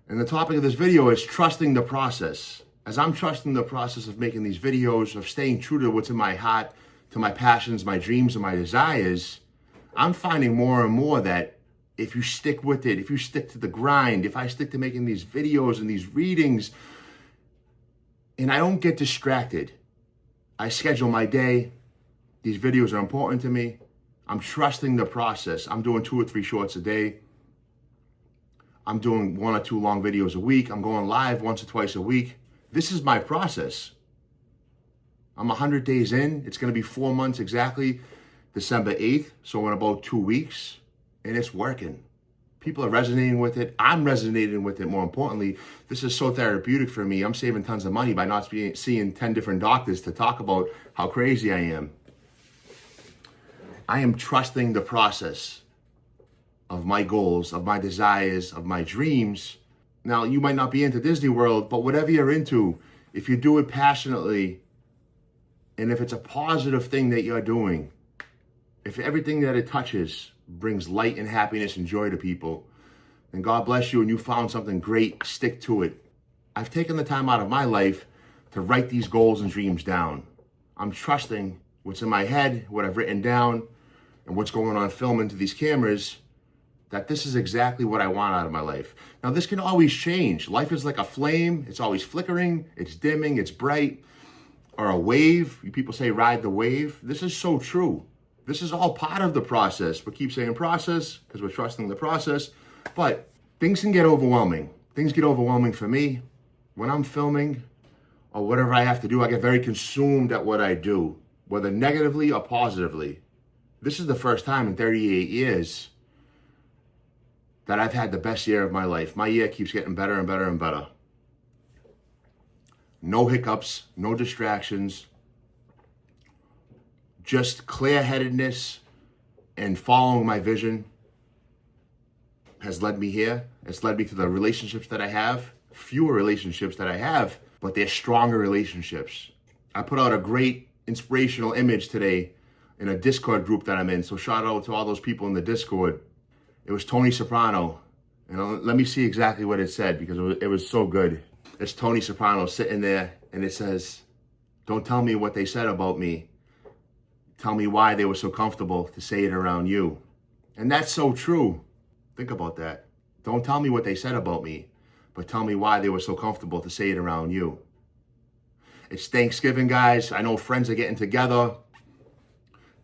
And the topic of this video is trusting the process. As I'm trusting the process of making these videos, of staying true to what's in my heart, to my passions, my dreams, and my desires, I'm finding more and more that if you stick with it, if you stick to the grind, if I stick to making these videos and these readings, and I don't get distracted, I schedule my day, these videos are important to me, I'm trusting the process. I'm doing 2 or 3 shorts a day. I'm doing 1 or 2 long videos a week. I'm going live once or twice a week. This is my process. I'm 100 days in. It's going to be 4 months exactly, December 8th. So in about 2 weeks, and it's working. People are resonating with it. I'm resonating with it. More importantly, this is so therapeutic for me. I'm saving tons of money by not seeing 10 different doctors to talk about how crazy I am. I am trusting the process of my goals, of my desires, of my dreams. Now, you might not be into Disney World, but whatever you're into, if you do it passionately, and if it's a positive thing that you're doing, if everything that it touches brings light and happiness and joy to people, then God bless you and you found something great, stick to it. I've taken the time out of my life to write these goals and dreams down. I'm trusting what's in my head, what I've written down, and what's going on film into these cameras, that this is exactly what I want out of my life. Now, this can always change. Life is like a flame. It's always flickering. It's dimming. It's bright. Or a wave. People say ride the wave. This is so true. This is all part of the process. We keep saying process because we're trusting the process. But things can get overwhelming. Things get overwhelming for me. When I'm filming or whatever I have to do, I get very consumed at what I do, whether negatively or positively. This is the first time in 38 years that I've had the best year of my life. My year keeps getting better and better and better. No hiccups, no distractions, just clear-headedness and following my vision has led me here. It's led me to the relationships that I have, fewer relationships that I have, but they're stronger relationships. I put out a great inspirational image today in a Discord group that I'm in. So shout out to all those people in the Discord. It was Tony Soprano. And let me see exactly what it said because it was so good. It's Tony Soprano sitting there and it says, "Don't tell me what they said about me. Tell me why they were so comfortable to say it around you." And that's so true. Think about that. Don't tell me what they said about me, but tell me why they were so comfortable to say it around you. It's Thanksgiving, guys. I know friends are getting together.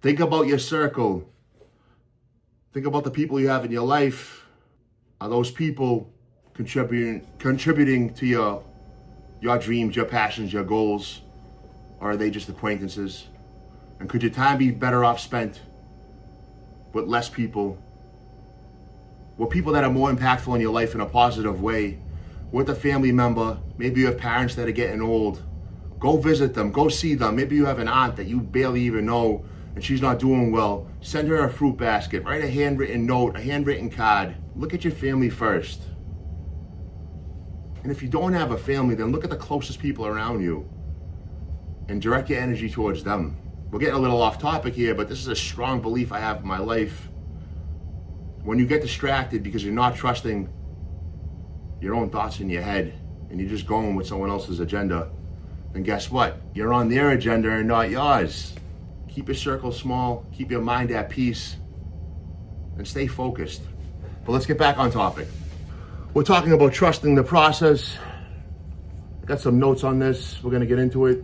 Think about your circle. Think about the people you have in your life. Are those people contributing to your dreams, your passions, your goals? Or are they just acquaintances? And could your time be better off spent with less people? With people that are more impactful in your life in a positive way? With a family member? Maybe you have parents that are getting old. Go visit them. Go see them. Maybe you have an aunt that you barely even know and she's not doing well. Send her a fruit basket. Write a handwritten note, a handwritten card. Look at your family first. And if you don't have a family, then look at the closest people around you and direct your energy towards them. We're getting a little off topic here, but this is a strong belief I have in my life. When you get distracted because you're not trusting your own thoughts in your head and you're just going with someone else's agenda, then guess what? You're on their agenda and not yours. Keep your circle small, keep your mind at peace, and stay focused. But let's get back on topic. We're talking about trusting the process. I got some notes on this. We're gonna get into it.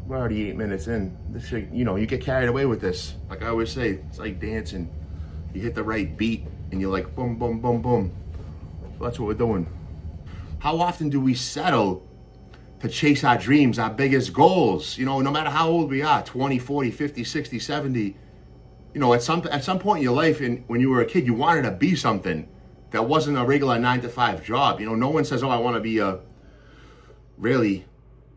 We're already 8 minutes in. This shit, you get carried away with this. Like I always say, it's like dancing. You hit the right beat and you're like boom, boom, boom, boom. So that's what we're doing. How often do we settle to chase our dreams, our biggest goals? No matter how old we are, 20, 40, 50, 60, 70, at some point in your life, and when you were a kid, you wanted to be something that wasn't a regular 9-to-5 job. No one says, "Oh, I want to be a really,"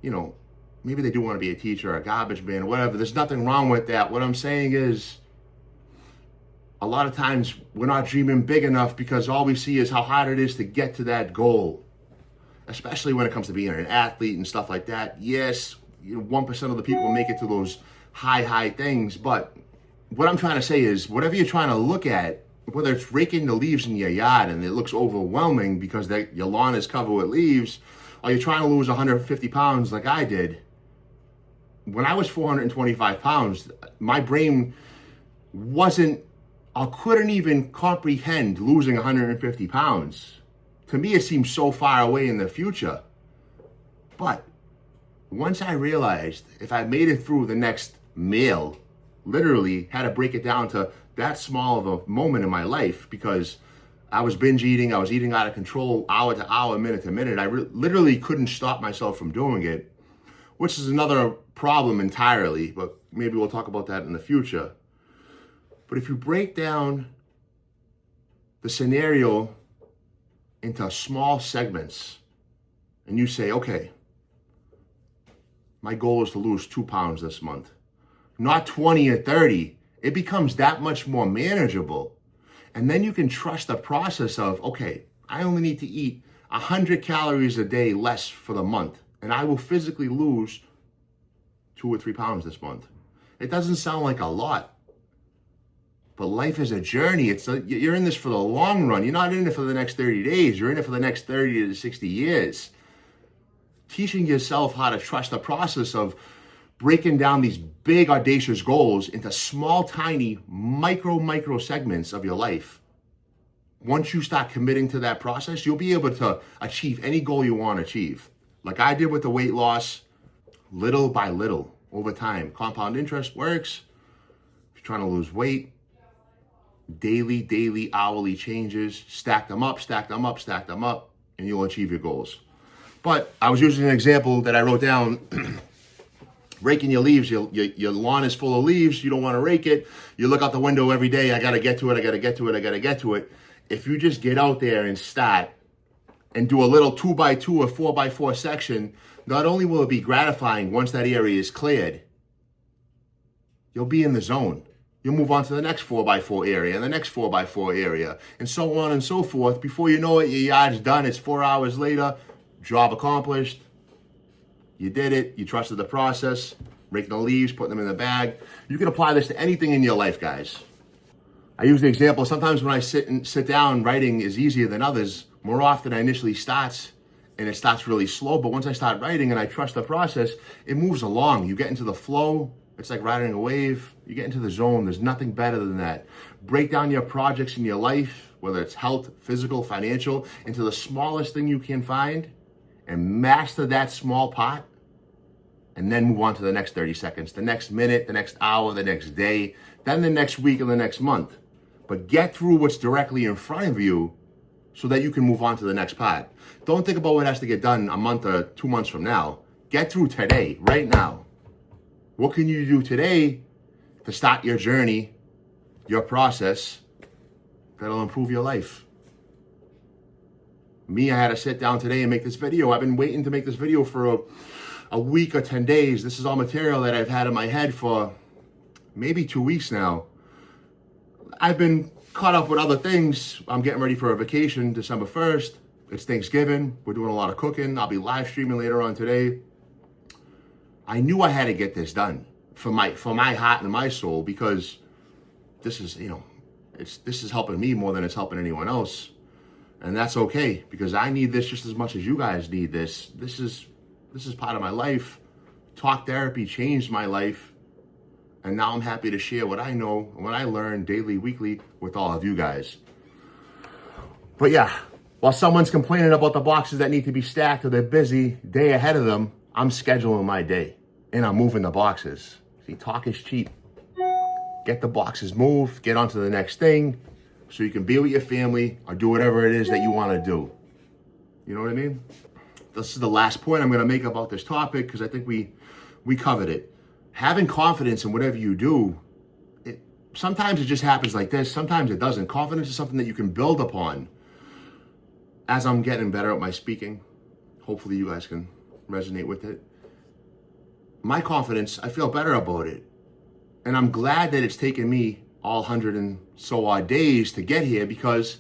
maybe they do want to be a teacher or a garbage man or whatever. There's nothing wrong with that. What I'm saying is, a lot of times we're not dreaming big enough because all we see is how hard it is to get to that goal. Especially when it comes to being an athlete and stuff like that. Yes, 1% of the people make it to those high things. But what I'm trying to say is, whatever you're trying to look at, whether it's raking the leaves in your yard and it looks overwhelming because your lawn is covered with leaves, or you're trying to lose 150 pounds like I did. When I was 425 pounds, my brain couldn't even comprehend losing 150 pounds. To me, it seemed so far away in the future. But once I realized if I made it through the next meal, literally had to break it down to that small of a moment in my life, because I was binge eating, I was eating out of control, hour to hour, minute to minute. I literally couldn't stop myself from doing it, which is another problem entirely, but maybe we'll talk about that in the future. But if you break down the scenario into small segments and you say, okay, my goal is to lose 2 pounds this month, not 20 or 30, it becomes that much more manageable. And then you can trust the process of, okay, I only need to eat 100 calories a day less for the month, and I will physically lose 2 or 3 pounds this month. It doesn't sound like a lot, but life is a journey. You're in this for the long run. You're not in it for the next 30 days. You're in it for the next 30 to 60 years. Teaching yourself how to trust the process of breaking down these big, audacious goals into small, tiny, micro segments of your life. Once you start committing to that process, you'll be able to achieve any goal you want to achieve. Like I did with the weight loss, little by little, over time. Compound interest works. If you're trying to lose weight, daily, hourly changes, stack them up, and you'll achieve your goals. But I was using an example that I wrote down. Raking your leaves, your lawn is full of leaves, you don't want to rake it. You look out the window every day, I got to get to it. If you just get out there and start and do a little 2x2 or 4x4 section, not only will it be gratifying once that area is cleared, you'll be in the zone. You'll move on to the next 4x4 area and the next 4x4 area, and so on and so forth. Before you know it, your yard's done. It's 4 hours later, job accomplished. You did it. You trusted the process, raking the leaves, putting them in the bag. You can apply this to anything in your life, guys. I use the example, sometimes when I sit down, writing is easier than others. More often I initially starts and it starts really slow, but once I start writing and I trust the process, it moves along. You get into the flow. It's like riding a wave. You get into the zone. There's nothing better than that. Break down your projects in your life, whether it's health, physical, financial, into the smallest thing you can find and master that small part. And then move on to the next 30 seconds, the next minute, the next hour, the next day, then the next week and the next month. But get through what's directly in front of you so that you can move on to the next part. Don't think about what has to get done a month or 2 months from now. Get through today, right now. What can you do today to start your journey, your process that'll improve your life? Me, I had to sit down today and make this video. I've been waiting to make this video for a week or 10 days. This is all material that I've had in my head for maybe 2 weeks now. I've been caught up with other things. I'm getting ready for a vacation December 1st. It's Thanksgiving. We're doing a lot of cooking. I'll be live streaming later on today. I knew I had to get this done for my heart and my soul, because this is, this is helping me more than it's helping anyone else. And that's okay, because I need this just as much as you guys need this. This is part of my life. Talk therapy changed my life. And now I'm happy to share what I know and what I learn daily, weekly with all of you guys. But yeah, while someone's complaining about the boxes that need to be stacked or they're busy day ahead of them, I'm scheduling my day and I'm moving the boxes. See, talk is cheap. Get the boxes moved, get on to the next thing so you can be with your family or do whatever it is that you want to do. You know what I mean? This is the last point I'm going to make about this topic, because I think we covered it. Having confidence in whatever you do, sometimes it just happens like this. Sometimes it doesn't. Confidence is something that you can build upon. As I'm getting better at my speaking, hopefully you guys can resonate with it. My confidence, I feel better about it. And I'm glad that it's taken me all 100 and so odd days to get here, because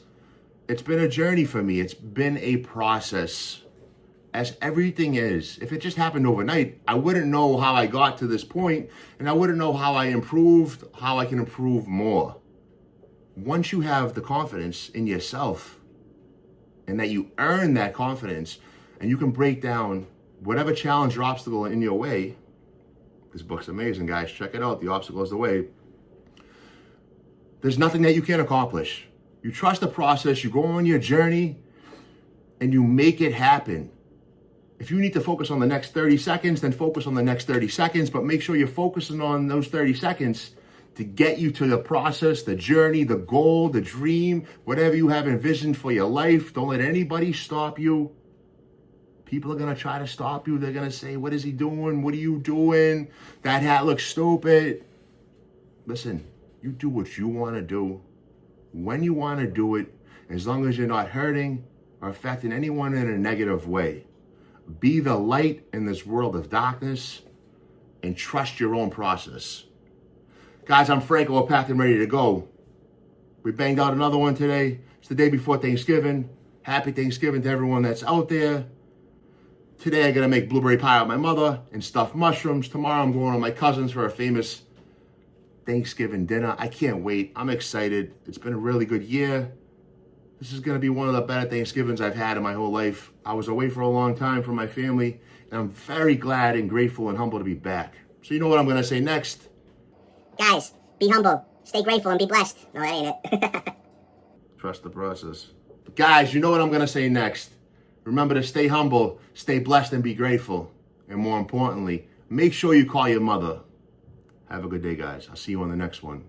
it's been a journey for me. It's been a process. As everything is. If it just happened overnight, I wouldn't know how I got to this point, and I wouldn't know how I improved, how I can improve more. once you have the confidence in yourself and that you earn that confidence and you can break down whatever challenge or obstacle in your way, this book's amazing, guys. Check it out. The Obstacle is the Way. There's nothing that you can't accomplish. You trust the process, you go on your journey, and you make it happen. If you need to focus on the next 30 seconds, then focus on the next 30 seconds, but make sure you're focusing on those 30 seconds to get you to the process, the journey, the goal, the dream, whatever you have envisioned for your life. Don't let anybody stop you. People are going to try to stop you. They're going to say, what is he doing? What are you doing? That hat looks stupid. Listen, you do what you want to do, when you want to do it, as long as you're not hurting or affecting anyone in a negative way. Be the light in this world of darkness and trust your own process. Guys, I'm Franco. We're packed and ready to go. We banged out another one today. It's the day before Thanksgiving. Happy Thanksgiving to everyone that's out there. Today I'm going to make blueberry pie with my mother and stuffed mushrooms. Tomorrow I'm going with my cousins for a famous Thanksgiving dinner. I can't wait. I'm excited. It's been a really good year. This is going to be one of the better Thanksgivings I've had in my whole life. I was away for a long time from my family, and I'm very glad and grateful and humble to be back. So you know what I'm going to say next? Guys, be humble, stay grateful, and be blessed. No, that ain't it. Trust the process. But guys, you know what I'm going to say next. Remember to stay humble, stay blessed, and be grateful. And more importantly, make sure you call your mother. Have a good day, guys. I'll see you on the next one.